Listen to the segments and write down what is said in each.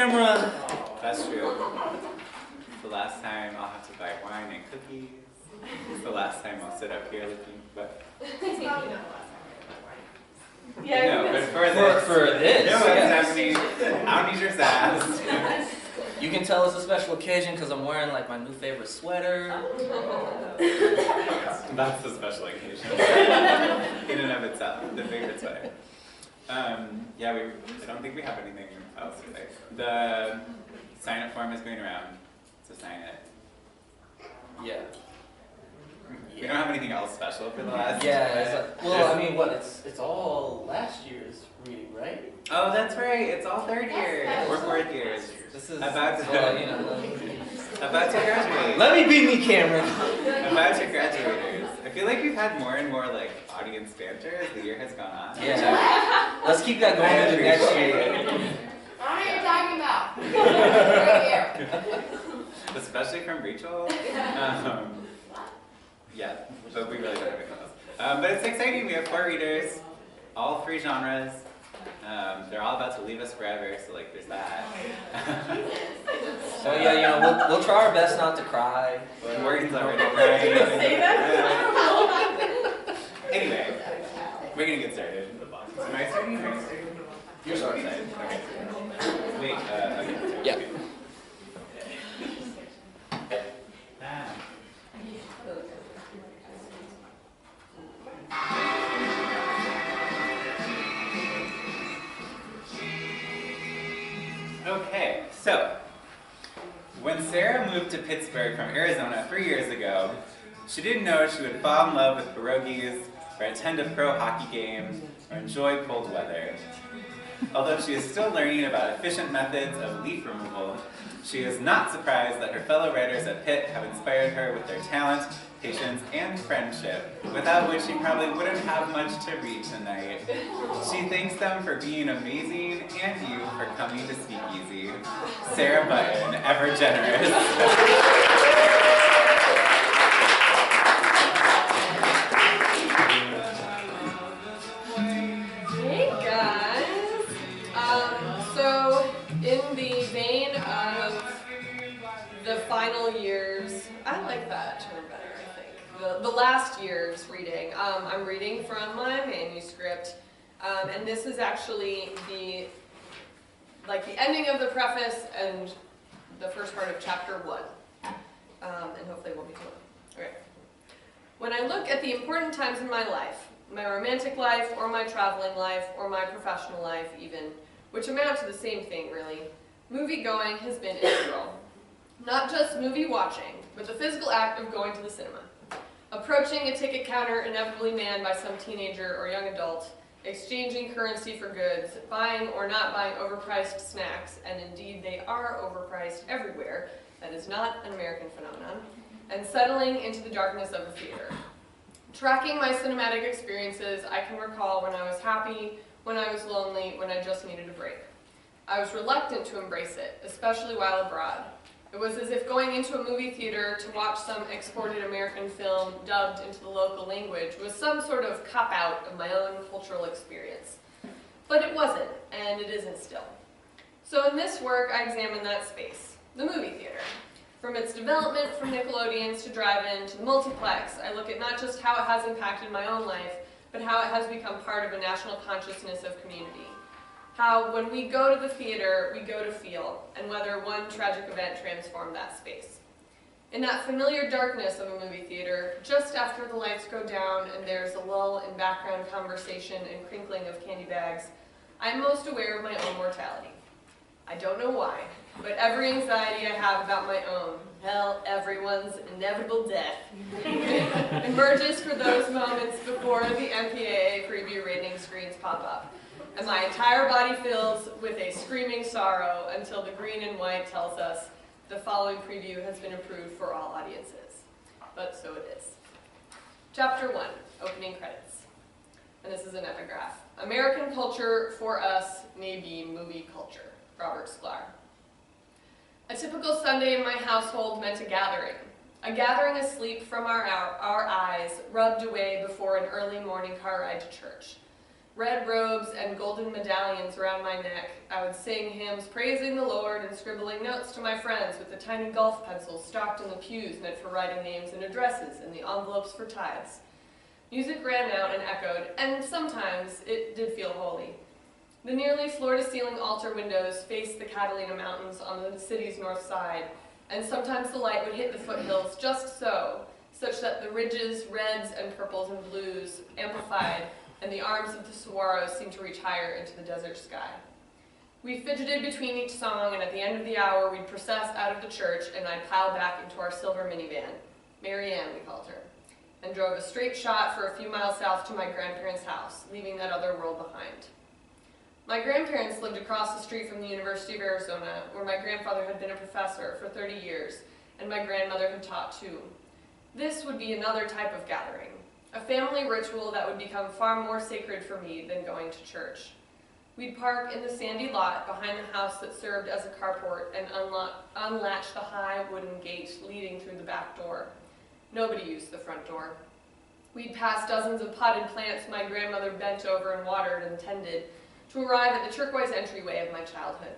camera. That's true. It's the last time I'll have to buy wine and cookies. It's the last time I'll sit up here looking, but... It's probably not the last time. Yeah, no, but For this. No, Stephanie, I don't need your sass. You can tell it's a special occasion because I'm wearing like my new favorite sweater. That's the special occasion. In and of itself, the favorite sweater. Yeah, I don't think we have anything else today. The sign-up form is going around, so sign it. Yeah. We don't have anything else special for the last. Yeah. It's like, well, I mean, what? It's all last year's reading, right? Oh, that's right. It's all third years. We're fourth years. This is about to graduate. Let me be me, Cameron. About to graduators. I feel like we've had more and more like audience banter as the year has gone on. Yeah. Let's keep that going into next year. I don't know what you're talking about. Right here. Especially from Rachel. Yeah, but we really don't have anything else. But it's exciting. We have 4 readers, all 3 genres. They're all about to leave us forever, so like there's that. So yeah, you know, we'll try our best not to cry. Morgan's already crying. Say that? Anyway, we're gonna get started. Am I starting? You're starting. Okay. Wait. Okay. Yeah. Okay, so when Sara moved to Pittsburgh from Arizona 3 years ago, she didn't know she would fall in love with pierogies, or attend a pro hockey game, or enjoy cold weather. Although she is still learning about efficient methods of leaf removal, she is not surprised that her fellow writers at Pitt have inspired her with their talent, patience, and friendship, without which she probably wouldn't have much to read tonight. She thanks them for being amazing, and you for coming to Speakeasy. Sara Button, ever generous. Hey guys! So in the vein of the final years, I like that term better, I think. The last year's reading. I'm reading from my manuscript, and this is actually the ending of the preface and the first part of chapter 1. And hopefully it won't be too long. Okay. When I look at the important times in my life, my romantic life, or my traveling life, or my professional life even, which amount to the same thing really, movie going has been integral. Not just movie watching, but the physical act of going to the cinema. Approaching a ticket counter inevitably manned by some teenager or young adult, exchanging currency for goods, buying or not buying overpriced snacks, and indeed they are overpriced everywhere, that is not an American phenomenon, and settling into the darkness of a theater. Tracking my cinematic experiences, I can recall when I was happy, when I was lonely, when I just needed a break. I was reluctant to embrace it, especially while abroad. It was as if going into a movie theater to watch some exported American film dubbed into the local language was some sort of cop-out of my own cultural experience. But it wasn't, and it isn't still. So in this work, I examine that space, the movie theater. From its development from Nickelodeons to drive-in to the multiplex, I look at not just how it has impacted my own life, but how it has become part of a national consciousness of community. How when we go to the theater, we go to feel, and whether one tragic event transformed that space. In that familiar darkness of a movie theater, just after the lights go down and there's a lull in background conversation and crinkling of candy bags, I am most aware of my own mortality. I don't know why, but every anxiety I have about my own, hell, everyone's inevitable death, emerges for those moments before the MPAA preview rating screens pop up. And my entire body fills with a screaming sorrow until the green and white tells us the following preview has been approved for all audiences. But so it is. Chapter 1, opening credits. And this is an epigraph. American culture for us may be movie culture. Robert Sklar. A typical Sunday in my household meant a gathering asleep from our eyes, rubbed away before an early morning car ride to church. red robes and golden medallions around my neck, I would sing hymns praising the Lord and scribbling notes to my friends with the tiny golf pencils stocked in the pews meant for writing names and addresses in the envelopes for tithes. Music rang out and echoed, and sometimes it did feel holy. The nearly floor-to-ceiling altar windows faced the Catalina Mountains on the city's north side, and sometimes the light would hit the foothills just so, such that the ridges, reds and purples and blues amplified, and the arms of the saguaros seemed to reach higher into the desert sky. We fidgeted between each song, and at the end of the hour, we'd process out of the church, and I'd pile back into our silver minivan. Mary Ann, we called her, and drove a straight shot for a few miles south to my grandparents' house, leaving that other world behind. My grandparents lived across the street from the University of Arizona, where my grandfather had been a professor for 30 years, and my grandmother had taught too. This would be another type of gathering, a family ritual that would become far more sacred for me than going to church. We'd park in the sandy lot behind the house that served as a carport and unlatch the high wooden gate leading through the back door. Nobody used the front door. We'd pass dozens of potted plants my grandmother bent over and watered and tended to arrive at the turquoise entryway of my childhood.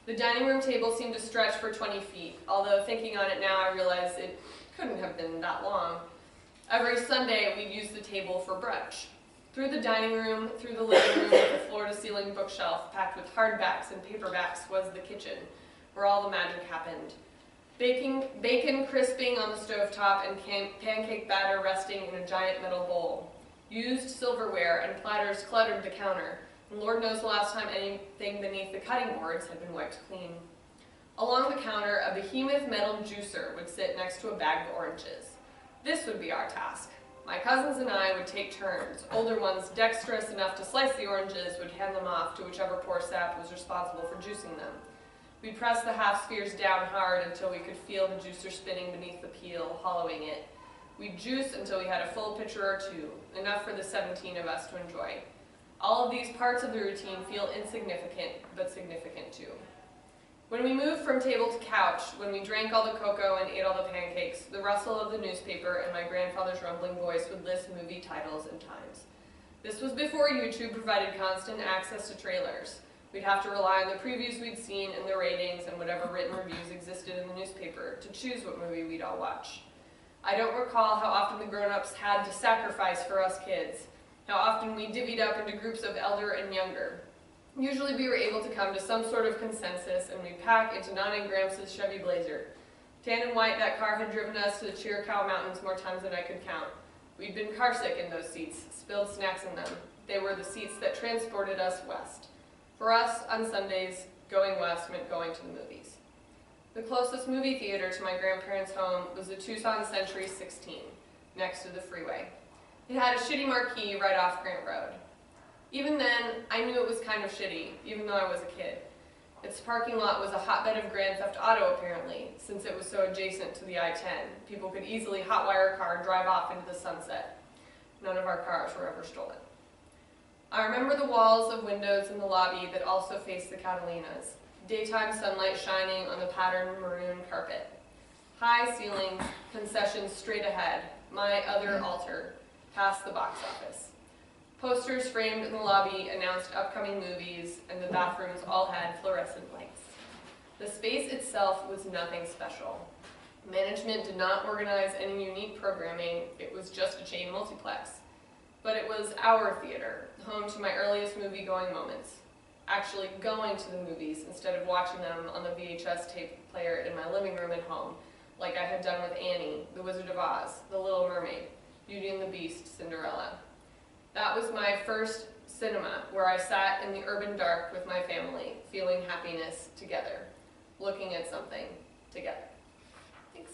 The dining room table seemed to stretch for 20 feet, although thinking on it now I realize it couldn't have been that long. Every Sunday we'd use the table for brunch. Through the dining room, through the living room with the floor-to-ceiling bookshelf packed with hardbacks and paperbacks was the kitchen, where all the magic happened. Bacon crisping on the stovetop and pancake batter resting in a giant metal bowl. Used silverware and platters cluttered the counter, and Lord knows the last time anything beneath the cutting boards had been wiped clean. Along the counter, a behemoth metal juicer would sit next to a bag of oranges. This would be our task. My cousins and I would take turns. Older ones, dexterous enough to slice the oranges, would hand them off to whichever poor sap was responsible for juicing them. We'd press the half spheres down hard until we could feel the juicer spinning beneath the peel, hollowing it. We'd juice until we had a full pitcher or two, enough for the 17 of us to enjoy. All of these parts of the routine feel insignificant, but significant too. When we moved from table to couch, when we drank all the cocoa and ate all the pancakes, the rustle of the newspaper and my grandfather's rumbling voice would list movie titles and times. This was before YouTube provided constant access to trailers. We'd have to rely on the previews we'd seen and the ratings and whatever written reviews existed in the newspaper to choose what movie we'd all watch. I don't recall how often the grown-ups had to sacrifice for us kids, how often we divvied up into groups of elder and younger. Usually we were able to come to some sort of consensus, and we'd pack into Nana and Gramps' Chevy Blazer. Tan and white, that car had driven us to the Chiricahua Mountains more times than I could count. We'd been carsick in those seats, spilled snacks in them. They were the seats that transported us west. For us, on Sundays, going west meant going to the movies. The closest movie theater to my grandparents' home was the Tucson Century 16, next to the freeway. It had a shitty marquee right off Grant Road. Even then, I knew it was kind of shitty, even though I was a kid. Its parking lot was a hotbed of Grand Theft Auto, apparently, since it was so adjacent to the I-10. People could easily hotwire a car and drive off into the sunset. None of our cars were ever stolen. I remember the walls of windows in the lobby that also faced the Catalinas, daytime sunlight shining on the patterned maroon carpet. High ceilings, concessions straight ahead, my other altar, past the box office. Posters framed in the lobby announced upcoming movies, and the bathrooms all had fluorescent lights. The space itself was nothing special. Management did not organize any unique programming, it was just a chain multiplex. But it was our theater, home to my earliest movie-going moments. Actually going to the movies instead of watching them on the VHS tape player in my living room at home, like I had done with Annie, The Wizard of Oz, The Little Mermaid, Beauty and the Beast, Cinderella. That was my first cinema, where I sat in the urban dark with my family, feeling happiness together, looking at something together. Thanks.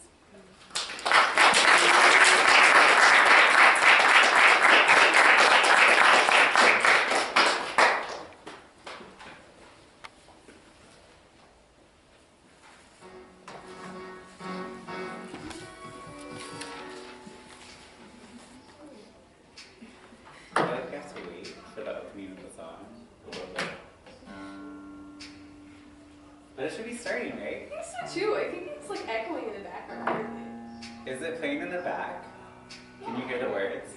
But it should be starting, right? I think so too. I think it's like echoing in the background. Is it playing in the back? Can you hear the words?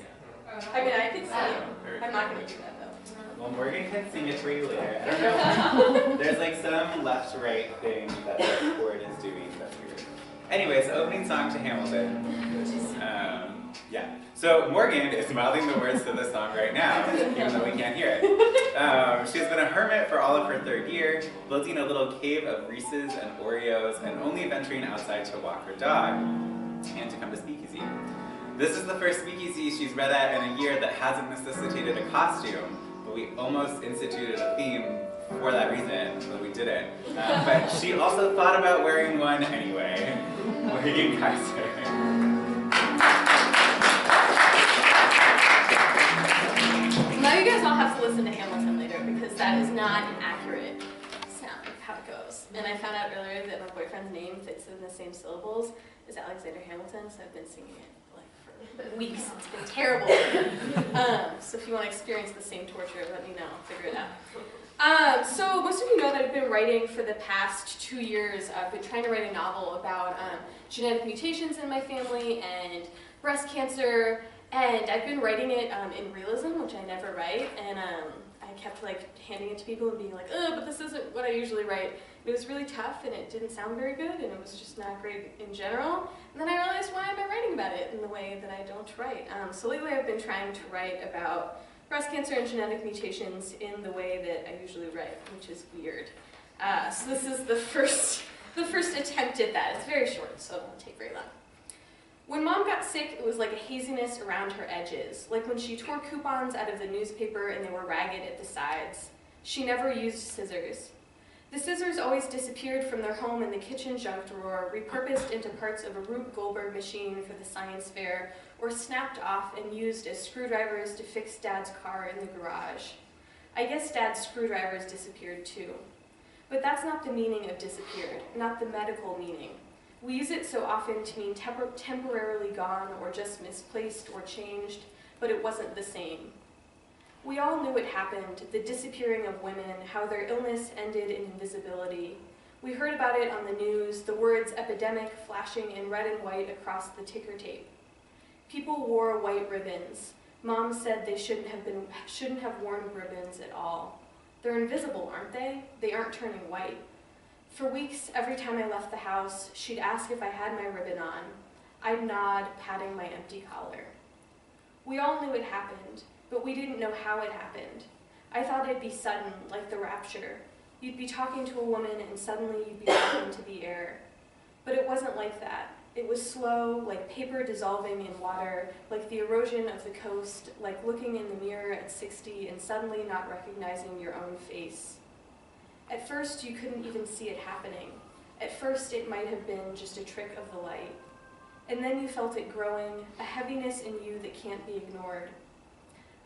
I mean, I could see it. I'm not going to do that though. Well, Morgan can sing it for you later. I don't know. There's like some left-right thing that the board is doing that's weird. Anyways, opening song to Hamilton. Yeah. So Morgan is mouthing the words to the song right now, even though we can't hear it. She's been a hermit for all of her 3rd year, building a little cave of Reese's and Oreos, and only venturing outside to walk her dog and to come to Speakeasy. This is the first Speakeasy she's read at in a year that hasn't necessitated a costume, but we almost instituted a theme for that reason, but we didn't. But she also thought about wearing one anyway. Morgan Kayser. Now you guys all have to listen to Hamilton later because that is not an accurate sound of how it goes. And I found out earlier that my boyfriend's name fits in the same syllables as Alexander Hamilton, so I've been singing it like for weeks. It's been terrible. So if you want to experience the same torture, let me know. I'll figure it out. So most of you know that I've been writing for the past 2 years. I've been trying to write a novel about genetic mutations in my family and breast cancer. And I've been writing it in realism, which I never write, and I kept like handing it to people and being like, oh, but this isn't what I usually write. It was really tough, and it didn't sound very good, and it was just not great in general. And then I realized, why am I writing about it in the way that I don't write? So lately I've been trying to write about breast cancer and genetic mutations in the way that I usually write, which is weird. So this is the first attempt at that. It's very short, so it won't take very long. When Mom got sick, it was like a haziness around her edges, like when she tore coupons out of the newspaper and they were ragged at the sides. She never used scissors. The scissors always disappeared from their home in the kitchen junk drawer, repurposed into parts of a Rube Goldberg machine for the science fair, or snapped off and used as screwdrivers to fix Dad's car in the garage. I guess Dad's screwdrivers disappeared too. But that's not the meaning of disappeared, not the medical meaning. We use it so often to mean temporarily gone or just misplaced or changed, but it wasn't the same. We all knew it happened, the disappearing of women, how their illness ended in invisibility. We heard about it on the news, the words epidemic flashing in red and white across the ticker tape. People wore white ribbons. Mom said they shouldn't have worn ribbons at all. They're invisible, aren't they? They aren't turning white. For weeks, every time I left the house, she'd ask if I had my ribbon on. I'd nod, patting my empty collar. We all knew it happened, but we didn't know how it happened. I thought it'd be sudden, like the rapture. You'd be talking to a woman and suddenly you'd be walking into the air. But it wasn't like that. It was slow, like paper dissolving in water, like the erosion of the coast, like looking in the mirror at 60 and suddenly not recognizing your own face. At first, you couldn't even see it happening. At first, it might have been just a trick of the light. And then you felt it growing, a heaviness in you that can't be ignored.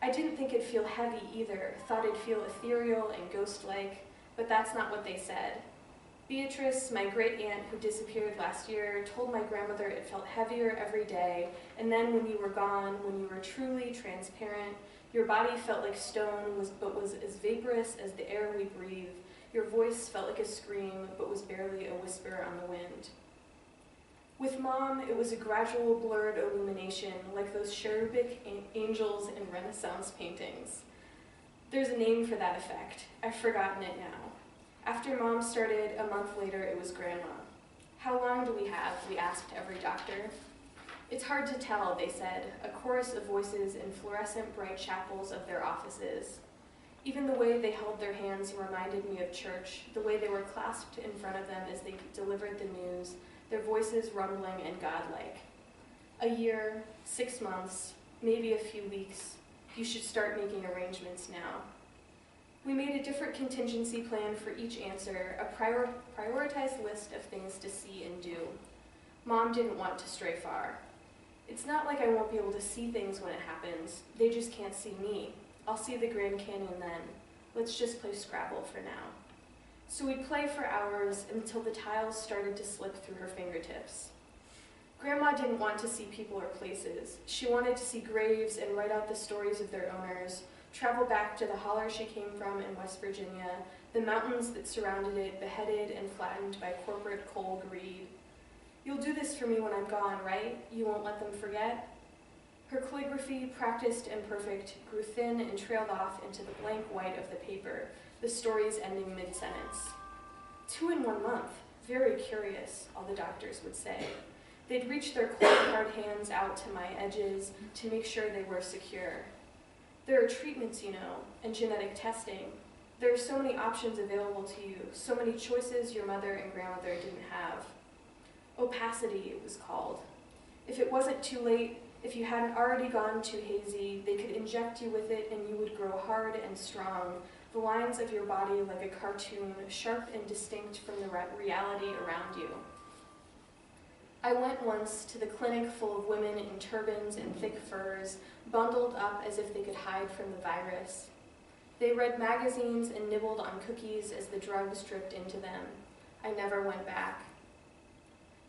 I didn't think it'd feel heavy either, thought it'd feel ethereal and ghost-like, but that's not what they said. Beatrice, my great-aunt who disappeared last year, told my grandmother it felt heavier every day, and then when you were gone, when you were truly transparent, your body felt like stone but was as vaporous as the air we breathe. Your voice felt like a scream, but was barely a whisper on the wind. With Mom, it was a gradual blurred illumination, like those cherubic angels in Renaissance paintings. There's a name for that effect. I've forgotten it now. After Mom started, a month later, it was Grandma. How long do we have? We asked every doctor. It's hard to tell, they said, a chorus of voices in fluorescent bright chapels of their offices. Even the way they held their hands reminded me of church, the way they were clasped in front of them as they delivered the news, their voices rumbling and godlike. A year, 6 months, maybe a few weeks. You should start making arrangements now. We made a different contingency plan for each answer, a prioritized list of things to see and do. Mom didn't want to stray far. It's not like I won't be able to see things when it happens. They just can't see me. I'll see the Grand Canyon then. Let's just play Scrabble for now. So we'd play for hours until the tiles started to slip through her fingertips. Grandma didn't want to see people or places. She wanted to see graves and write out the stories of their owners, travel back to the holler she came from in West Virginia, the mountains that surrounded it, beheaded and flattened by corporate coal greed. You'll do this for me when I'm gone, right? You won't let them forget? Her calligraphy, practiced and perfect, grew thin and trailed off into the blank white of the paper, the stories ending mid-sentence. 2 in 1 month. Very curious, all the doctors would say. They'd reach their cold, hard hands out to my edges to make sure they were secure. There are treatments, you know, and genetic testing. There are so many options available to you, so many choices your mother and grandmother didn't have. Opacity, it was called. If it wasn't too late, if you hadn't already gone too hazy, they could inject you with it and you would grow hard and strong, the lines of your body like a cartoon, sharp and distinct from the reality around you. I went once to the clinic full of women in turbans and thick furs, bundled up as if they could hide from the virus. They read magazines and nibbled on cookies as the drugs dripped into them. I never went back.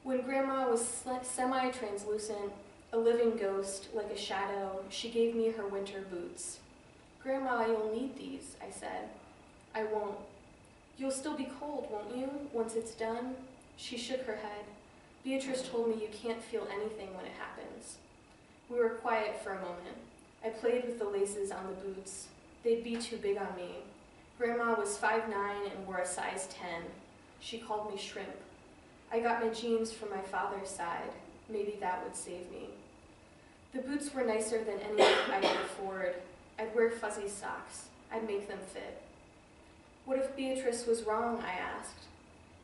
When Grandma was semi-translucent, a living ghost, like a shadow, she gave me her winter boots. Grandma, you'll need these, I said. I won't. You'll still be cold, won't you, once it's done? She shook her head. Beatrice told me you can't feel anything when it happens. We were quiet for a moment. I played with the laces on the boots. They'd be too big on me. Grandma was 5'9" and wore a size 10. She called me shrimp. I got my jeans from my father's side. Maybe that would save me. The boots were nicer than any I could afford. I'd wear fuzzy socks. I'd make them fit. What if Beatrice was wrong, I asked.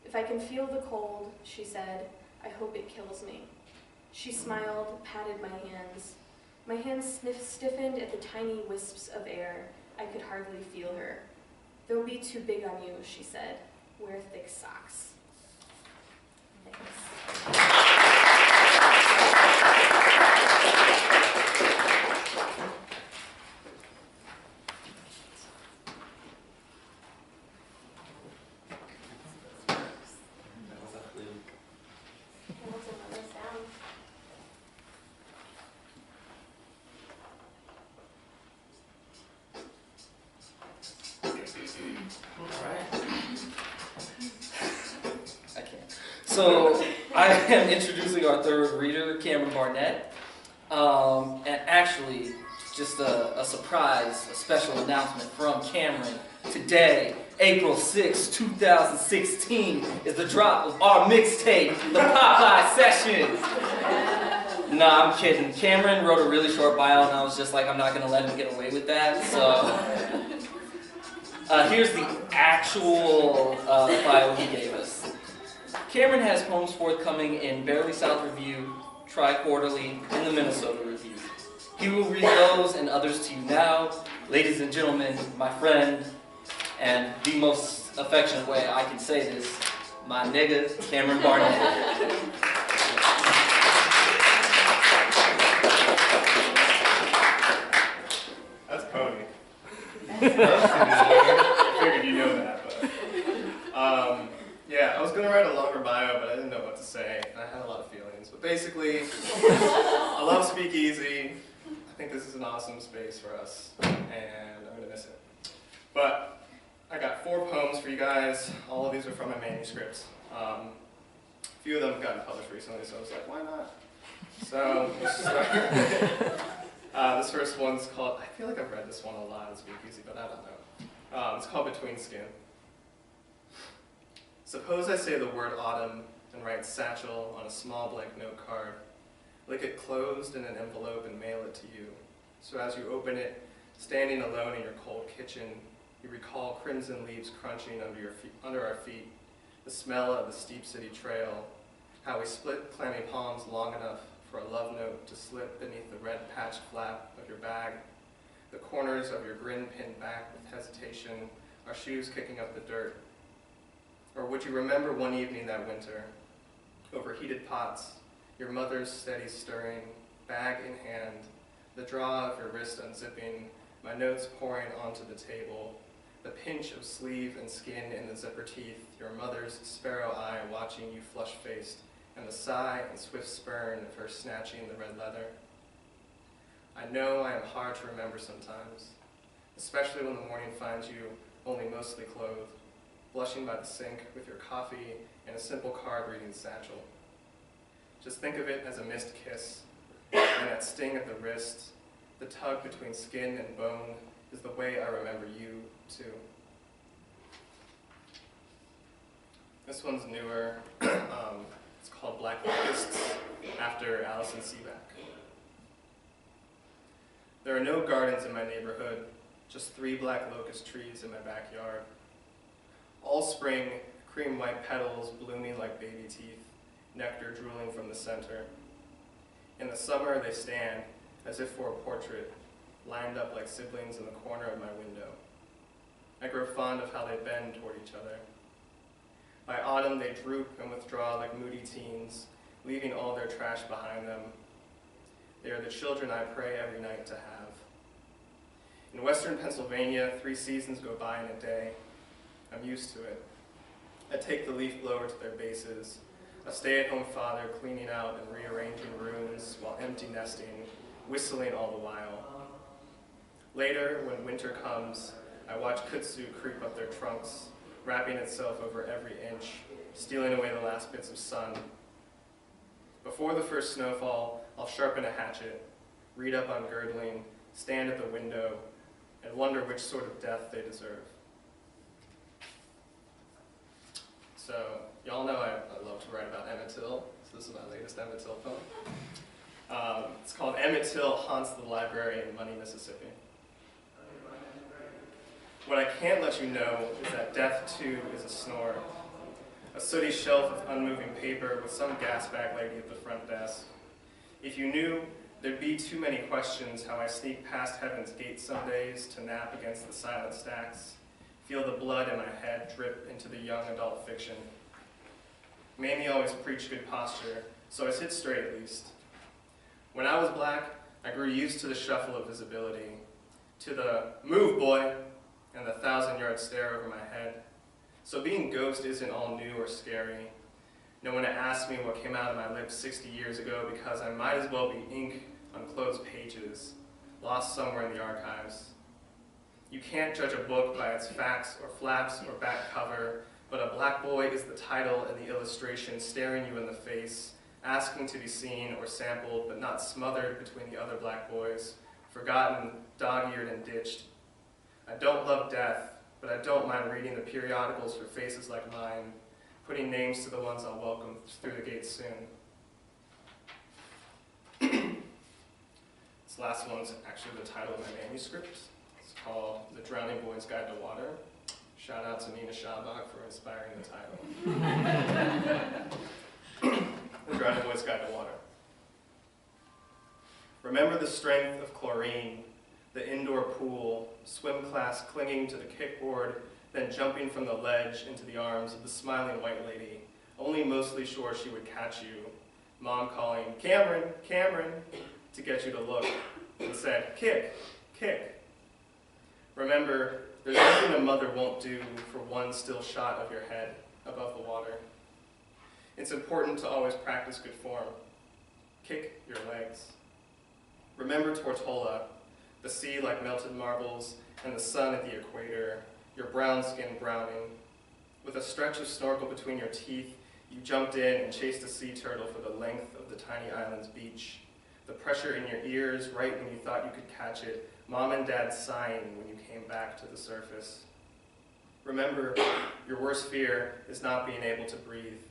If I can feel the cold, she said, I hope it kills me. She smiled, patted my hands. My hands stiffened at the tiny wisps of air. I could hardly feel her. They'll be too big on you, she said. Wear thick socks. Thanks. So I am introducing our third reader, Cameron Barnett, and actually just a surprise, a special announcement from Cameron. Today, April 6, 2016, is the drop of our mixtape, The Popeye Sessions. Nah, I'm kidding. Cameron wrote a really short bio and I was just like, I'm not going to let him get away with that, so here's the actual bio he gave us. Cameron has poems forthcoming in Barely South Review, Tri-Quarterly, and the Minnesota Review. He will read those and others to you now. Ladies and gentlemen, my friend, and the most affectionate way I can say this, my nigga, Cameron Barnett. That's pony. I figured you know that, but yeah, I was gonna write a longer bio, but I didn't know what to say, and I had a lot of feelings. But basically, I love Speakeasy. I think this is an awesome space for us, and I'm gonna miss it. But I got 4 poems for you guys. All of these are from my manuscripts. A few of them have gotten published recently, so I was like, why not? So let's start. This first one's called, I feel like I've read this one a lot in Speakeasy, but I don't know. It's called Between Skin. Suppose I say the word autumn and write satchel on a small blank note card, lick it closed in an envelope and mail it to you. So as you open it, standing alone in your cold kitchen, you recall crimson leaves crunching under our feet, the smell of the steep city trail, how we split clammy palms long enough for a love note to slip beneath the red patched flap of your bag, the corners of your grin pinned back with hesitation, our shoes kicking up the dirt. Or would you remember one evening that winter, over heated pots, your mother's steady stirring, bag in hand, the draw of your wrist unzipping, my notes pouring onto the table, the pinch of sleeve and skin in the zipper teeth, your mother's sparrow eye watching you flush-faced, and the sigh and swift spurn of her snatching the red leather. I know I am hard to remember sometimes, especially when the morning finds you only mostly clothed, blushing by the sink with your coffee and a simple card reading satchel. Just think of it as a missed kiss, and that sting at the wrist, the tug between skin and bone, is the way I remember you, too. This one's newer. It's called Black Locusts, after Alison Seaback. There are no gardens in my neighborhood, just 3 black locust trees in my backyard. All spring, cream white petals blooming like baby teeth, nectar drooling from the center. In the summer, they stand, as if for a portrait, lined up like siblings in the corner of my window. I grow fond of how they bend toward each other. By autumn, they droop and withdraw like moody teens, leaving all their trash behind them. They are the children I pray every night to have. In western Pennsylvania, 3 seasons go by in a day. I'm used to it. I take the leaf blower to their bases, a stay-at-home father cleaning out and rearranging rooms while empty nesting, whistling all the while. Later, when winter comes, I watch kudzu creep up their trunks, wrapping itself over every inch, stealing away the last bits of sun. Before the first snowfall, I'll sharpen a hatchet, read up on girdling, stand at the window, and wonder which sort of death they deserve. So, y'all know I love to write about Emmett Till, so this is my latest Emmett Till poem. It's called Emmett Till Haunts the Library in Money, Mississippi. What I can't let you know is that death, too, is a snore. A sooty shelf of unmoving paper with some gas-bag lady at the front desk. If you knew, there'd be too many questions how I sneak past heaven's gate some days to nap against the silent stacks, feel the blood in my head drip into the young adult fiction. Mamie always preached good posture, so I sit straight at least. When I was black, I grew used to the shuffle of visibility, to the "move, boy," and the 1,000-yard stare over my head. So being ghost isn't all new or scary. No one asked me what came out of my lips 60 years ago because I might as well be ink on closed pages, lost somewhere in the archives. You can't judge a book by its facts or flaps or back cover, but a black boy is the title and the illustration staring you in the face, asking to be seen or sampled, but not smothered between the other black boys, forgotten, dog-eared, and ditched. I don't love death, but I don't mind reading the periodicals for faces like mine, putting names to the ones I'll welcome through the gates soon. This last one's actually the title of my manuscript. It's called The Drowning Boy's Guide to Water. Shout out to Nina Schabach for inspiring the title. The Drowning Boy's Guide to Water. Remember the strength of chlorine, the indoor pool, swim class clinging to the kickboard, then jumping from the ledge into the arms of the smiling white lady, only mostly sure she would catch you. Mom calling, "Cameron, Cameron," to get you to look, and said, "Kick, kick." Remember, there's nothing a mother won't do for one still shot of your head above the water. It's important to always practice good form. Kick your legs. Remember Tortola, the sea like melted marbles, and the sun at the equator, your brown skin browning. With a stretch of snorkel between your teeth, you jumped in and chased a sea turtle for the length of the tiny island's beach. The pressure in your ears right when you thought you could catch it, Mom and Dad sighing when you came back to the surface. Remember, your worst fear is not being able to breathe.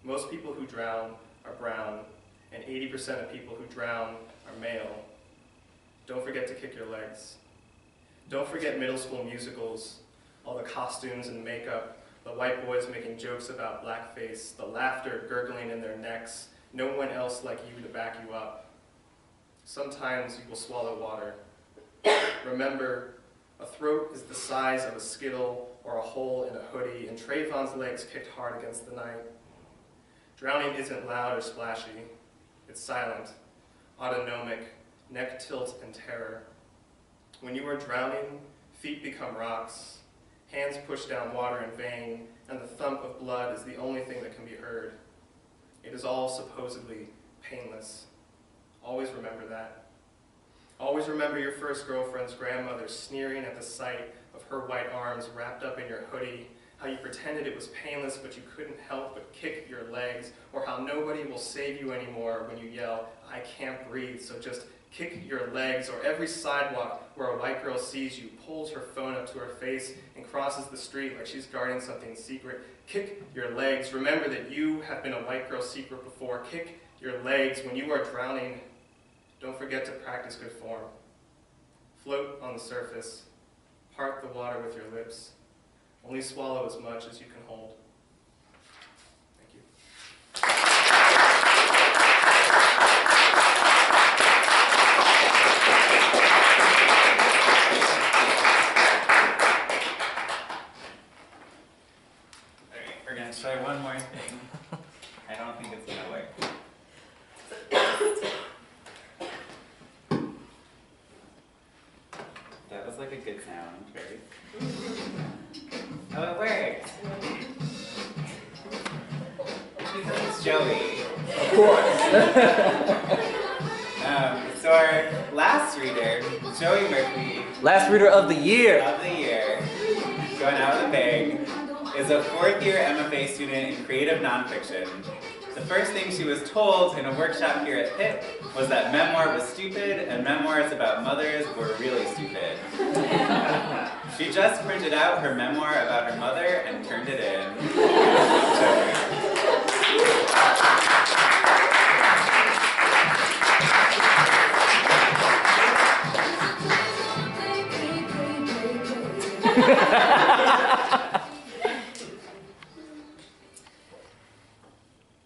Most people who drown are brown, and 80% of people who drown are male. Don't forget to kick your legs. Don't forget middle school musicals, all the costumes and makeup, the white boys making jokes about blackface, the laughter gurgling in their necks, no one else like you to back you up. Sometimes you will swallow water. Remember, a throat is the size of a skittle or a hole in a hoodie, and Trayvon's legs kicked hard against the night. Drowning isn't loud or splashy. It's silent, autonomic, neck tilt and terror. When you are drowning, feet become rocks, hands push down water in vain, and the thump of blood is the only thing that can be heard. It is all supposedly painless. Always remember that. Always remember your first girlfriend's grandmother sneering at the sight of her white arms wrapped up in your hoodie how you pretended it was painless but you couldn't help but kick your legs, or how nobody will save you anymore when you yell, "I can't breathe, so just kick your legs," or every sidewalk where a white girl sees you, pulls her phone up to her face, and crosses the street like she's guarding something secret. Kick your legs. Remember that you have been a white girl secret before. Kick your legs. When you are drowning, don't forget to practice good form. Float on the surface. Part the water with your lips. Only swallow as much as you can hold. Thank you. Alright, we're gonna try one more thing. I don't think it's gonna work. That was like a good sound, right? Oh, it worked! Because it's Joey. Of course. So our last reader, Joey Murphy, Last reader of the year. going out with a bang, is a fourth-year MFA student in creative nonfiction. The first thing she was told in a workshop here at Pitt was that memoir was stupid and memoirs about mothers were really stupid. She just printed out her memoir about her mother and turned it in.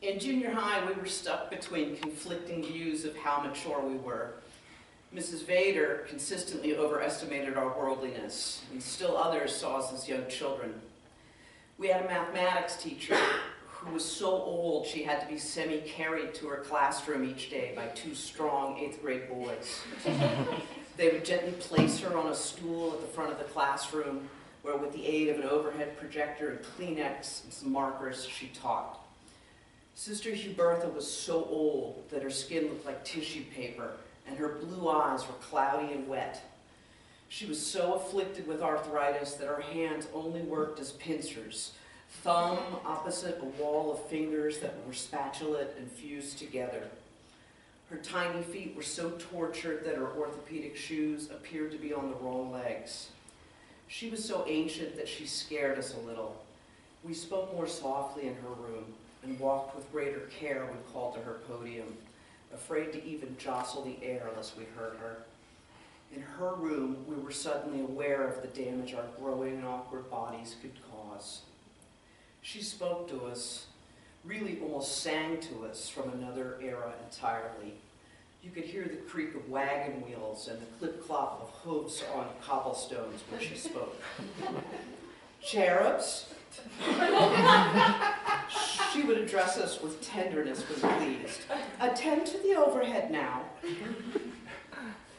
In junior high, we were stuck between conflicting views of how mature we were. Mrs. Vader consistently overestimated our worldliness, and still others saw us as young children. We had a mathematics teacher who was so old she had to be semi-carried to her classroom each day by two strong 8th grade boys. They would gently place her on a stool at the front of the classroom, where with the aid of an overhead projector and Kleenex and some markers, she taught. Sister Hubertha was so old that her skin looked like tissue paper, and her blue eyes were cloudy and wet. She was so afflicted with arthritis that her hands only worked as pincers, thumb opposite a wall of fingers that were spatulate and fused together. Her tiny feet were so tortured that her orthopedic shoes appeared to be on the wrong legs. She was so ancient that she scared us a little. We spoke more softly in her room and walked with greater care when called to her podium, afraid to even jostle the air lest we hurt her. In her room, we were suddenly aware of the damage our growing and awkward bodies could cause. She spoke to us, really almost sang to us from another era entirely. You could hear the creak of wagon wheels and the clip-clop of hooves on cobblestones when she spoke. Cherubs? She would address us with tenderness when pleased. Attend to the overhead now.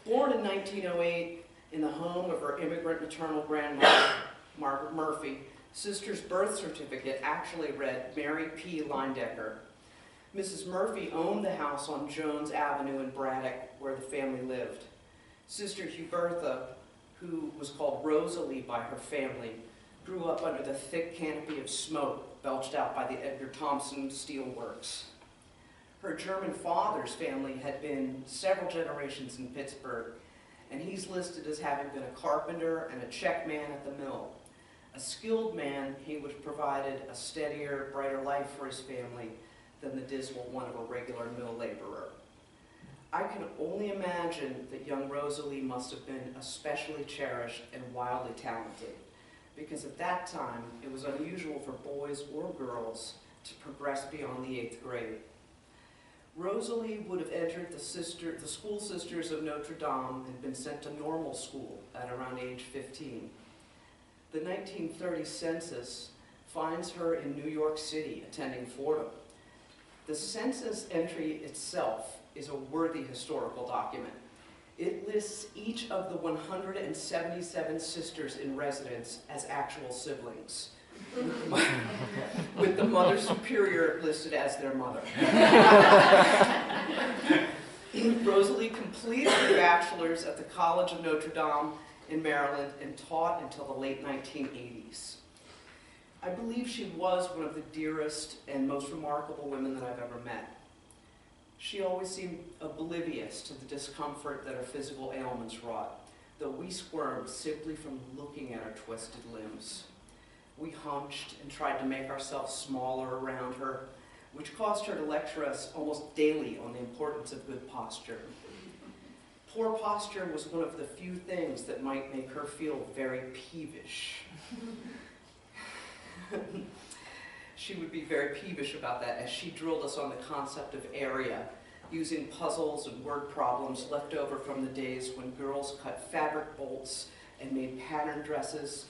Born in 1908 in the home of her immigrant maternal grandmother, Margaret Murphy, Sister's birth certificate actually read Mary P. Leindecker. Mrs. Murphy owned the house on Jones Avenue in Braddock where the family lived. Sister Hubertha, who was called Rosalie by her family, grew up under the thick canopy of smoke belched out by the Edgar Thomson Steel Works. Her German father's family had been several generations in Pittsburgh, and he's listed as having been a carpenter and a check man at the mill. A skilled man, he would have provided a steadier, brighter life for his family than the dismal one of a regular mill laborer. I can only imagine that young Rosalie must have been especially cherished and wildly talented, because at that time it was unusual for boys or girls to progress beyond the 8th grade. Rosalie would have entered the School Sisters of Notre Dame and been sent to normal school at around age 15. The 1930 census finds her in New York City attending Fordham. The census entry itself is a worthy historical document. It lists each of the 177 sisters in residence as actual siblings, with the Mother Superior listed as their mother. Rosalie completed her bachelor's at the College of Notre Dame in Maryland and taught until the late 1980s. I believe she was one of the dearest and most remarkable women that I've ever met. She always seemed oblivious to the discomfort that her physical ailments wrought, though we squirmed simply from looking at her twisted limbs. We hunched and tried to make ourselves smaller around her, which caused her to lecture us almost daily on the importance of good posture. Poor posture was one of the few things that might make her feel very peevish. She would be very peevish about that as she drilled us on the concept of area, using puzzles and word problems left over from the days when girls cut fabric bolts and made pattern dresses,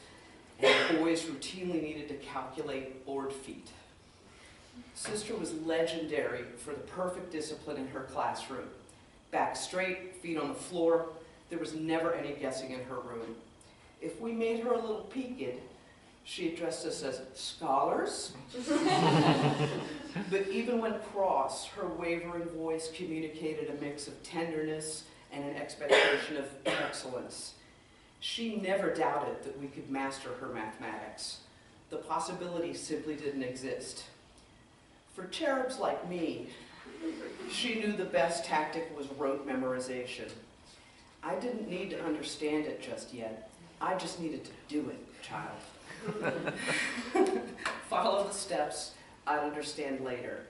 and boys routinely needed to calculate board feet. Sister was legendary for the perfect discipline in her classroom. Back straight, feet on the floor, there was never any guessing in her room. If we made her a little peaked, she addressed us as scholars. But even when cross, her wavering voice communicated a mix of tenderness and an expectation of excellence. She never doubted that we could master her mathematics. The possibility simply didn't exist. For cherubs like me, she knew the best tactic was rote memorization. I didn't need to understand it just yet. I just needed to do it, child. Follow the steps, I'd understand later.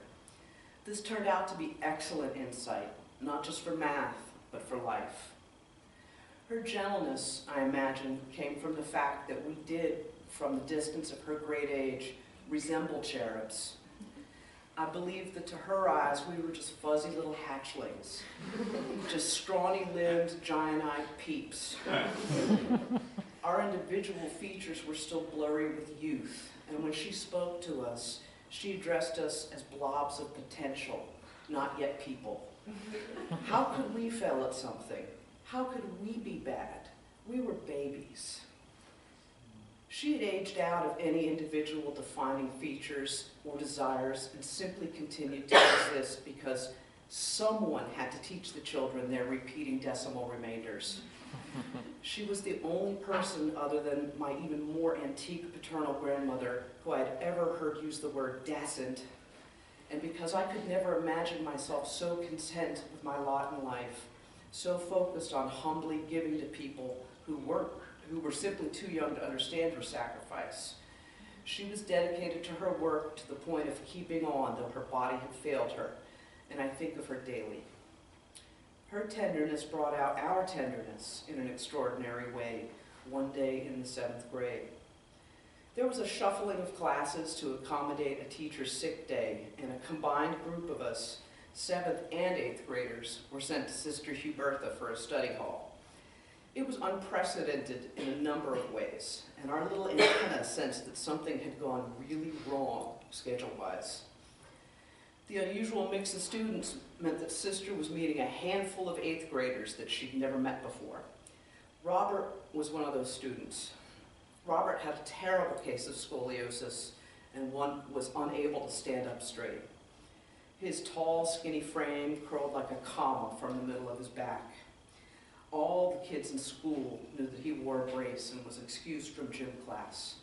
This turned out to be excellent insight, not just for math, but for life. Her gentleness, I imagine, came from the fact that we did, from the distance of her great age, resemble cherubs. I believe that to her eyes, we were just fuzzy little hatchlings, just scrawny-limbed, giant-eyed peeps. Our individual features were still blurry with youth, and when she spoke to us, she addressed us as blobs of potential, not yet people. How could we fail at something? How could we be bad? We were babies. She had aged out of any individual defining features or desires and simply continued to exist because someone had to teach the children their repeating decimal remainders. She was the only person other than my even more antique paternal grandmother who I had ever heard use the word dasn't, and because I could never imagine myself so content with my lot in life, so focused on humbly giving to people who were simply too young to understand her sacrifice. She was dedicated to her work to the point of keeping on, though her body had failed her, and I think of her daily. Her tenderness brought out our tenderness in an extraordinary way one day in the 7th grade. There was a shuffling of classes to accommodate a teacher's sick day, and a combined group of us, 7th and 8th graders, were sent to Sister Hubertha for a study hall. It was unprecedented in a number of ways, and our little antenna sensed that something had gone really wrong schedule-wise. The unusual mix of students meant that Sister was meeting a handful of 8th graders that she'd never met before. Robert was one of those students. Robert had a terrible case of scoliosis and one was unable to stand up straight. His tall, skinny frame curled like a comma from the middle of his back. All the kids in school knew that he wore a brace and was excused from gym class.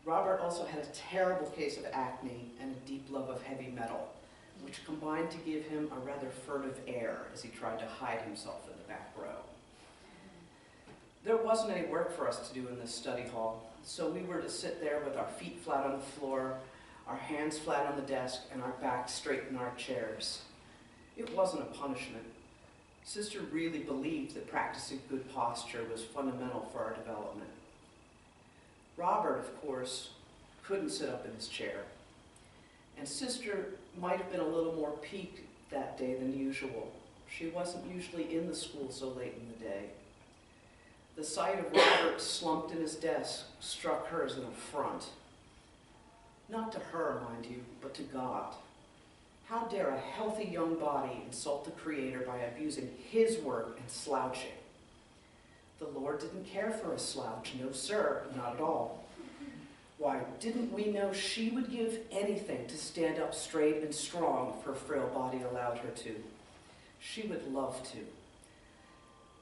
Robert also had a terrible case of acne and a deep love of heavy metal, which combined to give him a rather furtive air as he tried to hide himself in the back row. There wasn't any work for us to do in this study hall, so we were to sit there with our feet flat on the floor, our hands flat on the desk, and our backs straight in our chairs. It wasn't a punishment. Sister really believed that practicing good posture was fundamental for our development. Robert, of course, couldn't sit up in his chair, and Sister might have been a little more piqued that day than usual. She wasn't usually in the school so late in the day. The sight of Robert slumped in his desk struck her as an affront. Not to her, mind you, but to God. How dare a healthy young body insult the Creator by abusing His work and slouching? The Lord didn't care for a slouch, no sir, not at all. Why, didn't we know she would give anything to stand up straight and strong if her frail body allowed her to? She would love to.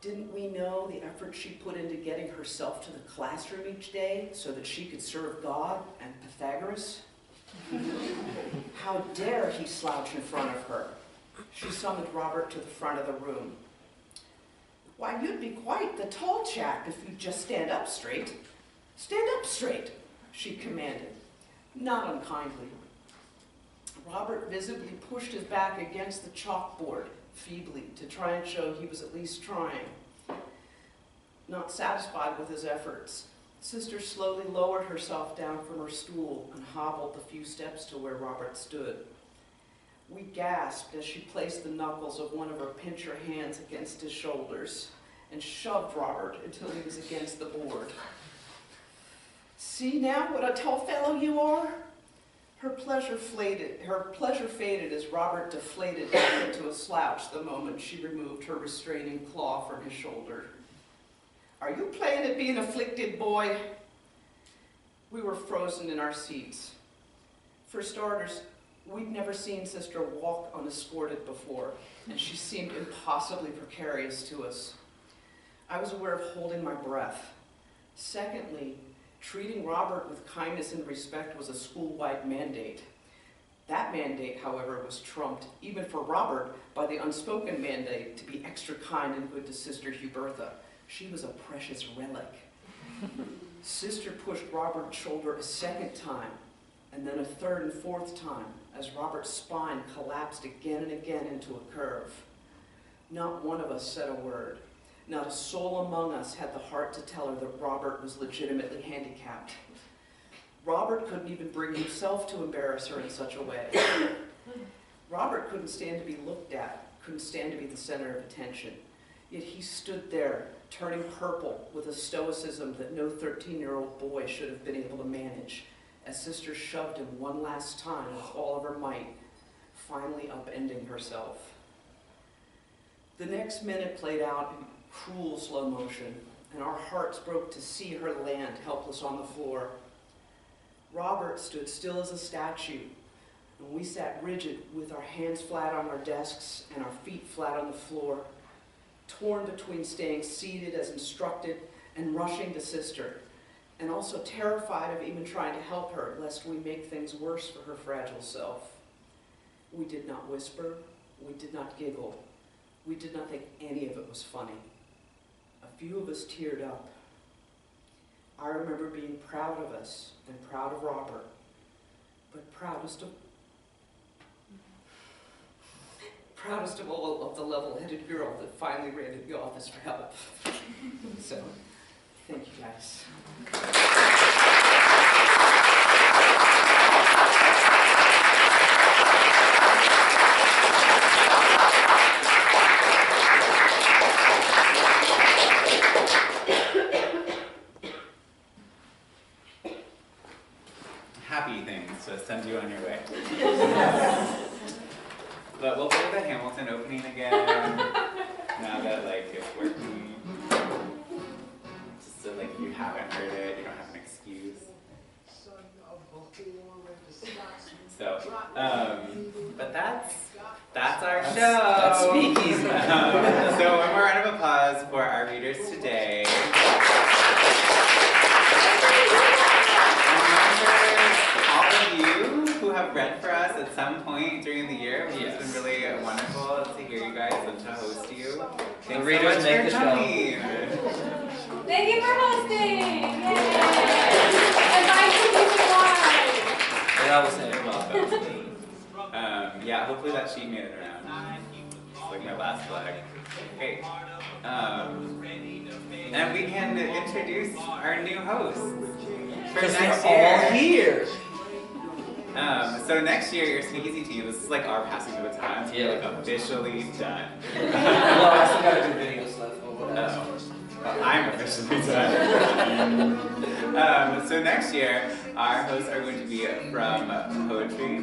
Didn't we know the effort she put into getting herself to the classroom each day so that she could serve God and Pythagoras? How dare he slouch in front of her? She summoned Robert to the front of the room. Why, you'd be quite the tall chap if you'd just stand up straight. Stand up straight, she commanded, not unkindly. Robert visibly pushed his back against the chalkboard, feebly, to try and show he was at least trying. Not satisfied with his efforts, Sister slowly lowered herself down from her stool and hobbled the few steps to where Robert stood. We gasped as she placed the knuckles of one of her pincher hands against his shoulders and shoved Robert until he was against the board. See now what a tall fellow you are? Her pleasure faded as Robert deflated back into a slouch the moment she removed her restraining claw from his shoulder. Are you playing at being afflicted, boy? We were frozen in our seats. For starters, we'd never seen Sister walk unescorted before, and she seemed impossibly precarious to us. I was aware of holding my breath. Secondly, treating Robert with kindness and respect was a school-wide mandate. That mandate, however, was trumped, even for Robert, by the unspoken mandate to be extra kind and good to Sister Hubertha. She was a precious relic. Sister pushed Robert's shoulder a second time, and then a third and fourth time, as Robert's spine collapsed again and again into a curve. Not one of us said a word. Not a soul among us had the heart to tell her that Robert was legitimately handicapped. Robert couldn't even bring himself to embarrass her in such a way. Robert couldn't stand to be looked at, couldn't stand to be the center of attention. Yet he stood there, turning purple with a stoicism that no 13-year-old boy should have been able to manage, as Sister shoved him one last time with all of her might, finally upending herself. The next minute played out in cruel slow motion, and our hearts broke to see her land helpless on the floor. Robert stood still as a statue, and we sat rigid with our hands flat on our desks and our feet flat on the floor, torn between staying seated as instructed and rushing to Sister, and also terrified of even trying to help her, lest we make things worse for her fragile self. We did not whisper, we did not giggle, we did not think any of it was funny. A few of us teared up. I remember being proud of us and proud of Robert, but proudest of all of the level-headed girl that finally ran to the office for help. So, thank you guys. Happy things to send you on your way. But we'll play the Hamilton opening again, now that it's working. Just so if you haven't heard it, you don't have an excuse. So, but that's our show. That's Speakeasy. So one more round of applause for our readers today. All of you who have read for us at some point during the year, which has been really wonderful to hear you guys and to host you. Thanks The readers so much make for the show. coming. Thank you for hosting! Yay! And bye to you. And I was saying, well, Yeah, hopefully that sheet made it around. It's like my last flag. Okay. And we can introduce our new host for because next they're all year. here. So next year, your Speakeasy team, this is like our passing the baton. So Yeah. we're officially done. Well, I still gotta do video stuff, but whatever. Well, I'm officially done. So next year, our hosts are going to be from poetry,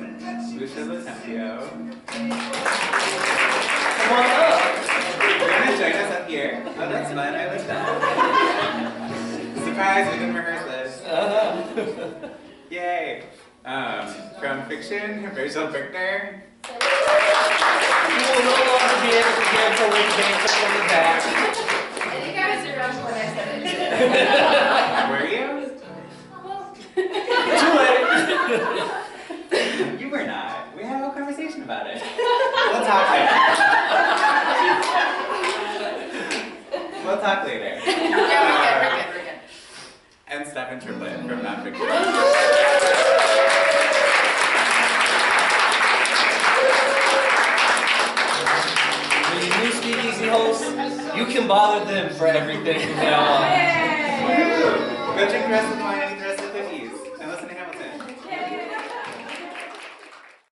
Lucia Latempio. Come on up. You're going to join us up here. Oh, that's fun. I like that. Surprise, we didn't rehearse this. Yay. From fiction, Rachel Brickner. You will no longer be able to get a dancer from the back. I think I was around when I said it. Were you? Too late. You were not. We had a whole conversation about it. We'll talk later. We'll talk later. Yeah, we're good. And Stephen Triplet from Not Fiction. For you new speakeasy hosts, you can bother them for everything from now on. Go drink the rest of the wine